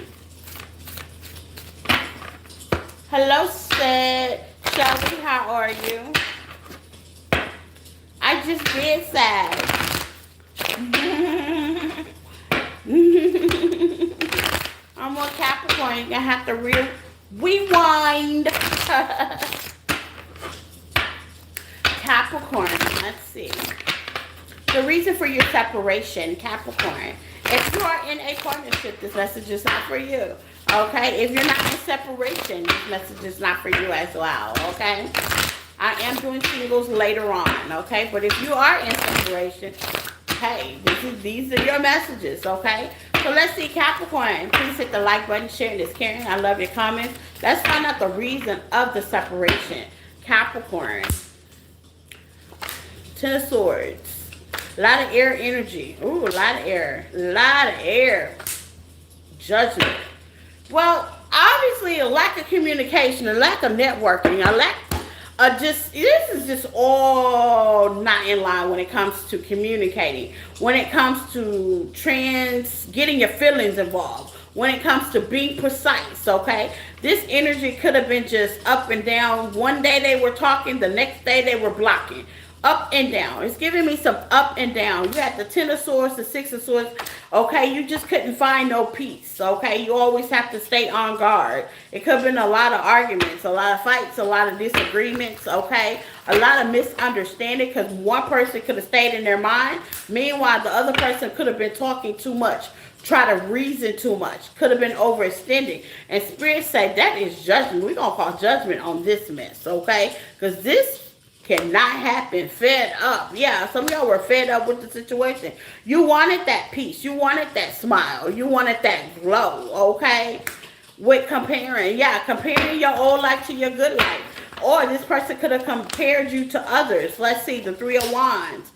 Hello, Sid. Shelby, how are you? I just did sad. I'm on Capricorn. You're gonna have to rewind. Capricorn, let's see. The reason for your separation, Capricorn. If you are in a partnership, this message is not for you. Okay? If you're not in separation, this message is not for you as well. Okay? I am doing singles later on. Okay? But if you are in separation, hey, these are your messages, okay? So let's see, Capricorn. Please hit the like button, share this, Karen. I love your comments. Let's find out the reason of the separation. Capricorn. Ten of Swords. A lot of air energy. Ooh, a lot of air. A lot of air. Judgment. Well, obviously a lack of communication, a lack of networking, a lack this is just all not in line when it comes to communicating, when it comes to getting your feelings involved, when it comes to being precise, okay? This energy could have been just up and down. One day they were talking, the next day they were blocking. Up and down. It's giving me some up and down. You had the Ten of Swords, the Six of Swords. Okay, you just couldn't find no peace. Okay, you always have to stay on guard. It could have been a lot of arguments, a lot of fights, a lot of disagreements. Okay, a lot of misunderstanding because one person could have stayed in their mind. Meanwhile, the other person could have been talking too much, try to reason too much, could have been overextending. And Spirit say that is judgment. We're going to call judgment on this mess. Okay, because this Cannot happen. Fed up. Yeah, some of y'all were fed up with the situation. You wanted that peace. You wanted that smile. You wanted that glow, okay? With comparing, yeah, comparing your old life to your good life. Or this person could have compared you to others. Let's see, the Three of Wands,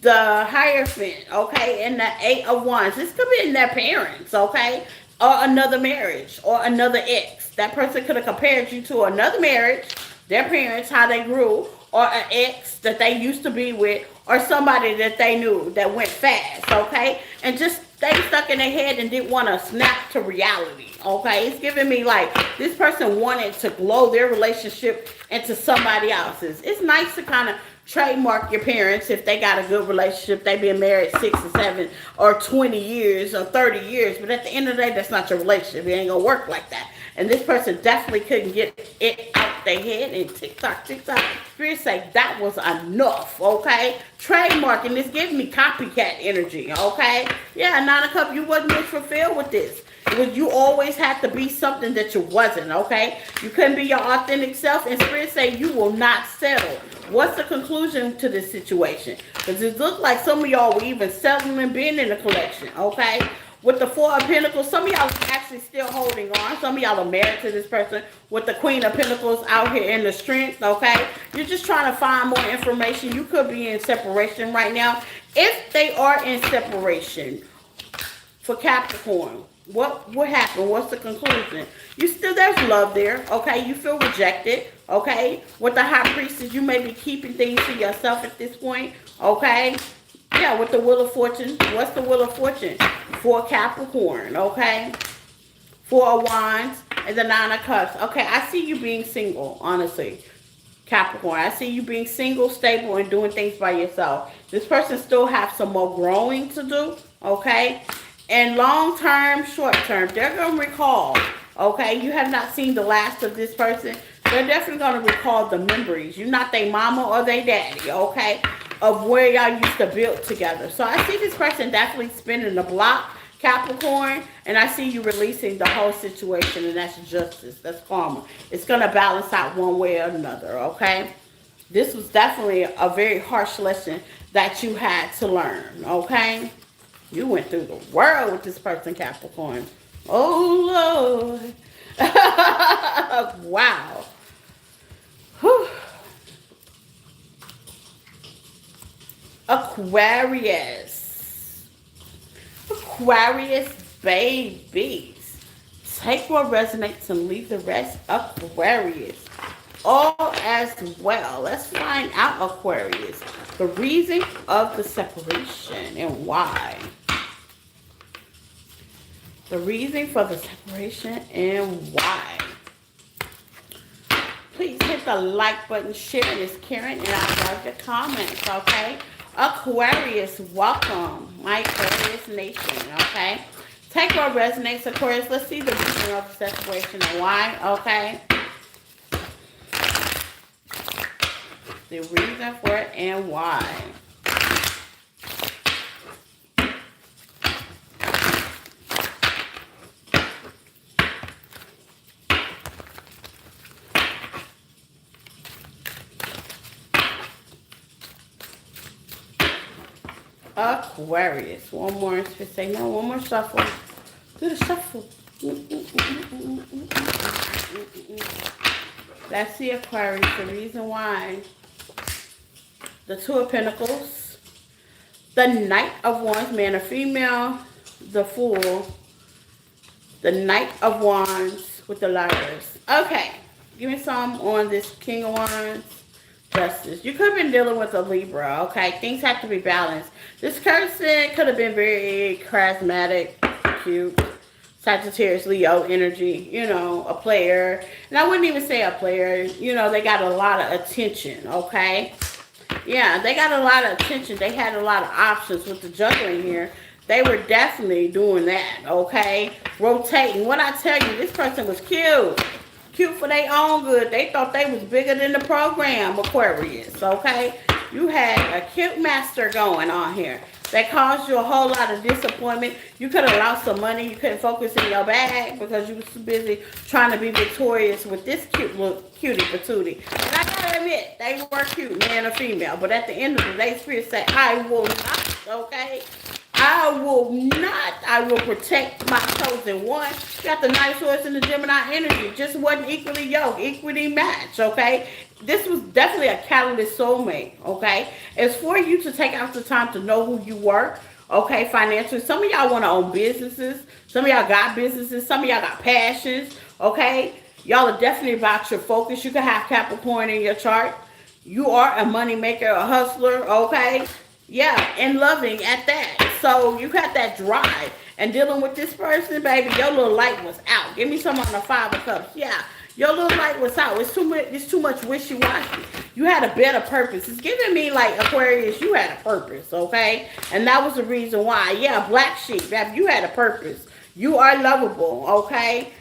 the Hierophant, okay, and the Eight of Wands. This could be in their parents, okay, or another marriage or another ex. That person could have compared you to another marriage, their parents, how they grew, or an ex that they used to be with, or somebody that they knew that went fast, okay, and just stay stuck in their head and didn't want to snap to reality, okay. It's giving me like this person wanted to glow their relationship into somebody else's. It's nice to kind of trademark your parents if they got a good relationship. They been married 6 or 7 or 20 years or 30 years, but at the end of the day, that's not your relationship. It ain't gonna work like that. And this person definitely couldn't get it out their head, and TikTok, TikTok. Spirit say that was enough, okay? Trademarking this giving me copycat energy, okay? Yeah, 9 of Cups, you wasn't fulfilled with this. It was, you always had to be something that you wasn't, okay? You couldn't be your authentic self, and Spirit say you will not settle. What's the conclusion to this situation? Because it looks like some of y'all were even settling and being in a collection, okay? With the Four of Pentacles, some of y'all are actually still holding on. Some of y'all are married to this person. With the Queen of Pentacles out here in the strength, okay? You're just trying to find more information. You could be in separation right now. If they are in separation, for Capricorn, what happened? What's the conclusion? You still, there's love there, okay? You feel rejected, okay? With the High Priestess, you may be keeping things to yourself at this point, okay? Yeah, with the Wheel of Fortune. What's the Wheel of Fortune? For Capricorn, okay? Four of Wands and the 9 of Cups. Okay, I see you being single, honestly. Capricorn, I see you being single, stable, and doing things by yourself. This person still have some more growing to do, okay? And long term, short term, they're going to recall, okay? You have not seen the last of this person. They're definitely going to recall the memories. You're not their mama or their daddy, okay? Of where y'all used to build together. So I see this person definitely spinning the block, Capricorn, and I see you releasing the whole situation, and that's justice. That's karma. It's going to balance out one way or another, okay? This was definitely a very harsh lesson that you had to learn, okay? You went through the world with this person, Capricorn. Oh, Lord. Wow. Whew. Aquarius. Aquarius babies. Take what resonates and leave the rest. Aquarius. All as well. Let's find out, Aquarius. The reason of the separation and why. The reason for the separation and why. Please hit the like button, share this, Karen, and I love your comments, okay? Aquarius, welcome, my Aquarius nation, okay? Take what resonates, Aquarius. Let's see the reason of the separation and why, okay? The reason for it and why. Aquarius. One more. Say no. One more shuffle. Do the shuffle. Let's see, Aquarius. The reason why. The Two of Pentacles. The Knight of Wands, man or female. The Fool. The Knight of Wands with the Lovers. Okay. Give me some on this King of Wands. Justice. You could have been dealing with a Libra, okay? Things have to be balanced. This person could have been very charismatic, cute, Sagittarius, Leo energy, you know, a player. And I wouldn't even say a player. You know, they got a lot of attention, okay? Yeah, they got a lot of attention. They had a lot of options with the juggling here. They were definitely doing that, okay? Rotating. What I tell you, this person was cute. Cute for their own good. They thought they was bigger than the program, Aquarius, okay? You had a cute master going on here. that caused you a whole lot of disappointment. You could have lost some money. You couldn't focus in your bag because you was too busy trying to be victorious with this cute little cutie patootie. And I gotta admit, they were cute, man or female. But at the end of the day, Spirit said, I will not, okay? I will not. I will protect my chosen one. Got the nice horse in the Gemini energy. Just wasn't equally yoked, equally matched, okay? This was definitely a catalyst soulmate, okay? It's for you to take out the time to know who you were, okay, financially. Some of y'all want to own businesses. Some of y'all got businesses. Some of y'all got passions, okay? Y'all are definitely about your focus. You can have Capricorn in your chart. You are a money maker, a hustler, okay? Yeah, and loving at that. So you got that drive. And dealing with this person, baby, your little light was out. Give me some on the Five of Cups. Yeah, your little light was out. It's too much wishy-washy. You had a better purpose. It's giving me like Aquarius, you had a purpose, okay? And that was the reason why. Yeah, black sheep, baby, you had a purpose. You are lovable, okay?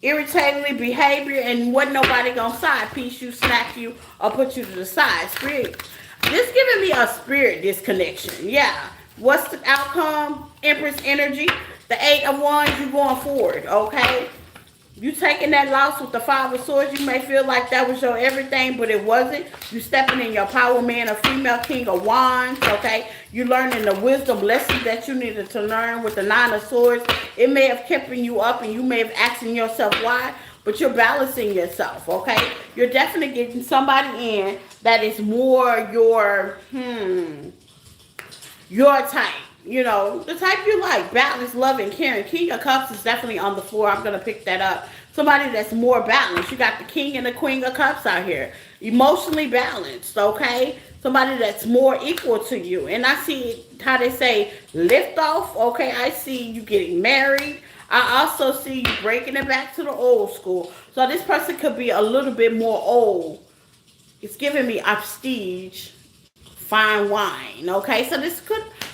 Irritatingly behavior and wasn't nobody gonna side piece you, snack you, or put you to the side. Spirit. This giving me a spirit disconnection. Yeah. What's the outcome? Empress energy. The Eight of Wands, you going forward, okay? You taking that loss with the Five of Swords, you may feel like that was your everything, but it wasn't. You stepping in your power, man, a female King of Wands, okay? You learning the wisdom lessons that you needed to learn with the Nine of Swords. It may have kept you up and you may have asking yourself why, but you're balancing yourself, okay? You're definitely getting somebody in that is more your type. You know, the type you like. Balance, love, and caring. King of Cups is definitely on the floor. I'm going to pick that up. Somebody that's more balanced. You got the King and the Queen of Cups out here. Emotionally balanced, okay? Somebody that's more equal to you. And I see how they say lift off, okay? I see you getting married. I also see you breaking it back to the old school. So this person could be a little bit more old. It's giving me prestige, fine wine, okay? So this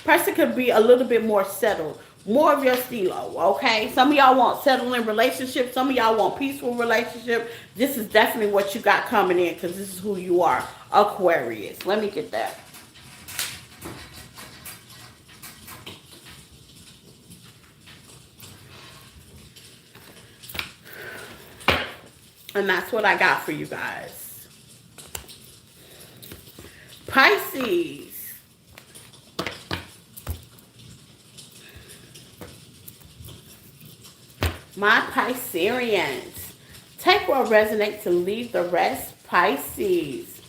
person could be a little bit more settled, more of your stilo, okay? Some of y'all want settling relationships. Some of y'all want peaceful relationship. This is definitely what you got coming in because this is who you are, Aquarius. Let me get that. And that's what I got for you guys. Pisces. My Pisceans. Take what resonates and leave the rest, Pisces.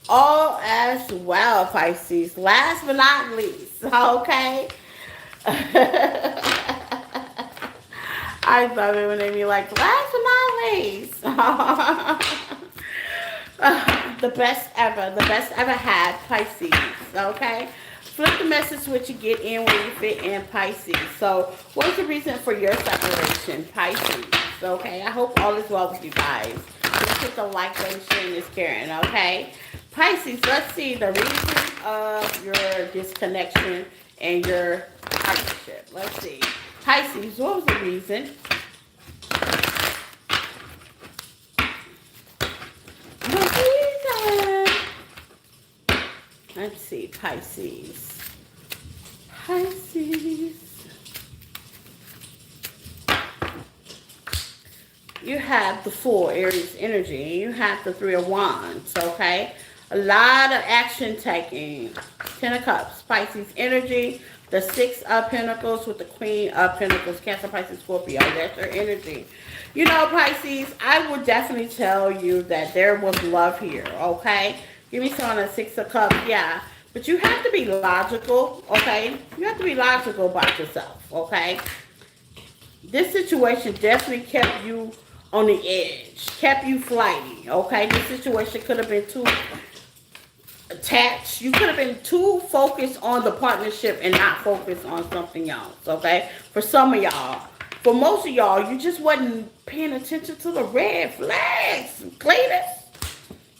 All as well, Pisces. Last but not least, okay? I love it when they be like, last but not least. The best ever had, Pisces, okay? Flip the message what you get in when you fit in, Pisces. So, what's the reason for your separation, Pisces? Okay, I hope all is well with you guys. Just hit the like button, sharing is caring, okay? Pisces, let's see the reason of your disconnection and your partnership. Let's see. Pisces, what was the reason? Let's see, Pisces. You have the Fool, Aries energy. You have the Three of Wands, okay? A lot of action taking. Ten of Cups, Pisces energy. The Six of Pentacles with the Queen of Pentacles. Cancer, Pisces, Scorpio. That's your energy. You know, Pisces, I would definitely tell you that there was love here, okay? Give me some on the Six of Cups, yeah. But you have to be logical, okay? You have to be logical about yourself, okay? This situation definitely kept you on the edge, kept you flighty, okay? This situation could have been too attached. You could have been too focused on the partnership and not focused on something else, okay? For some of y'all. For most of y'all, you just wasn't paying attention to the red flags, Cletus.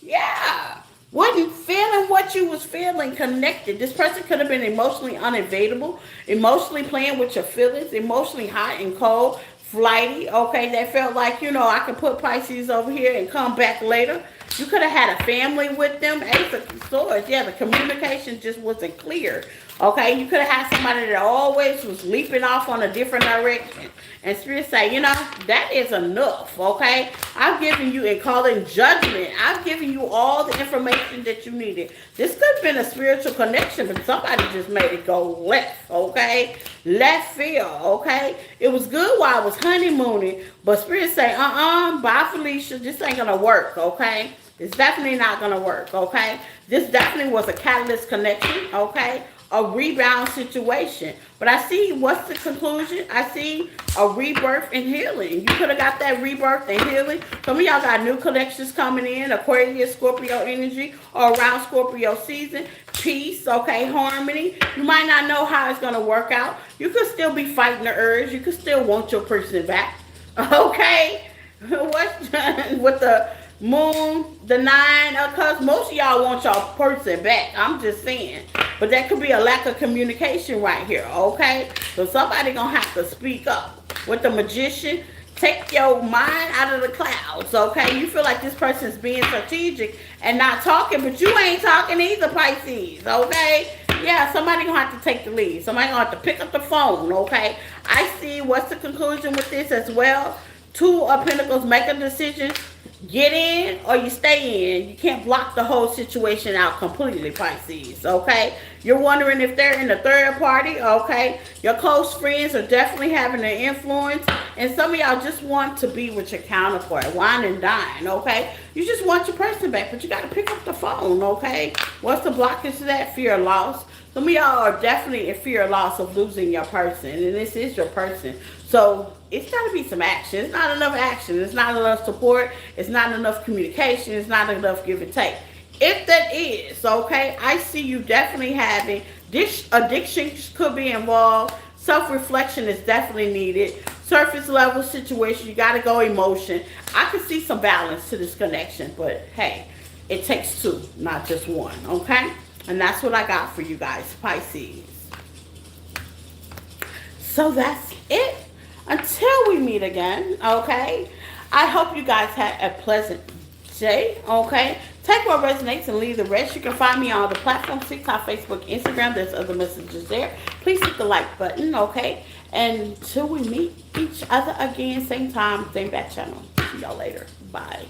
Yeah. Wasn't feeling what you was feeling connected. This person could have been emotionally unavailable, emotionally playing with your feelings, emotionally hot and cold, flighty, okay? They felt like, you know, I could put Pisces over here and come back later. You could have had a family with them. Ace of Swords, yeah, the communication just wasn't clear. Okay, you could have had somebody that always was leaping off on a different direction. And Spirit say, that is enough, okay? I've given you, and calling judgment, I've given you all the information that you needed. This could have been a spiritual connection, but somebody just made it go left, okay? Left field, okay? It was good while I was honeymooning, but Spirit say, bye Felicia, this ain't gonna work, okay? It's definitely not gonna work, okay? This definitely was a catalyst connection, okay? A rebound situation. But I see, what's the conclusion? I see a rebirth and healing. You could have got that rebirth and healing. Some of y'all got new connections coming in, Aquarius, Scorpio energy, or around Scorpio season. Peace, okay, harmony. You might not know how it's going to work out. You could still be fighting the urge. You could still want your person back, okay? What's with the moon, the 9 of cups? Most of y'all want y'all person back. I'm just saying. But that could be a lack of communication right here, okay? So somebody gonna have to speak up. With the magician, take your mind out of the clouds, okay? You feel like this person's being strategic and not talking, but you ain't talking either, Pisces, okay? Yeah, somebody gonna have to take the lead. Somebody gonna have to pick up the phone, okay? I see, what's the conclusion with this as well? 2 of Pentacles, make a decision. Get in or you stay in. You can't block the whole situation out completely, Pisces, okay? You're wondering if they're in the third party, okay? Your close friends are definitely having an influence. And some of y'all just want to be with your counterpart, wine and dine, okay? You just want your person back, but you got to pick up the phone, okay? What's the blockage to that? Fear of loss. Some of y'all are definitely in fear of loss of losing your person, and this is your person. So it's got to be some action. It's not enough action. It's not enough support. It's not enough communication. It's not enough give and take. If that is, okay, I see you definitely having this addiction could be involved. Self-reflection is definitely needed. Surface level situation, you got to go emotion. I could see some balance to this connection, but hey, it takes 2, not just 1, okay? And that's what I got for you guys, Pisces. So that's it. Until we meet again, okay? I hope you guys had a pleasant day, okay? Take what resonates and leave the rest. You can find me on the platform, TikTok, Facebook, Instagram. There's other messages there. Please hit the like button, okay? And until we meet each other again, same time, same back channel. See y'all later. Bye.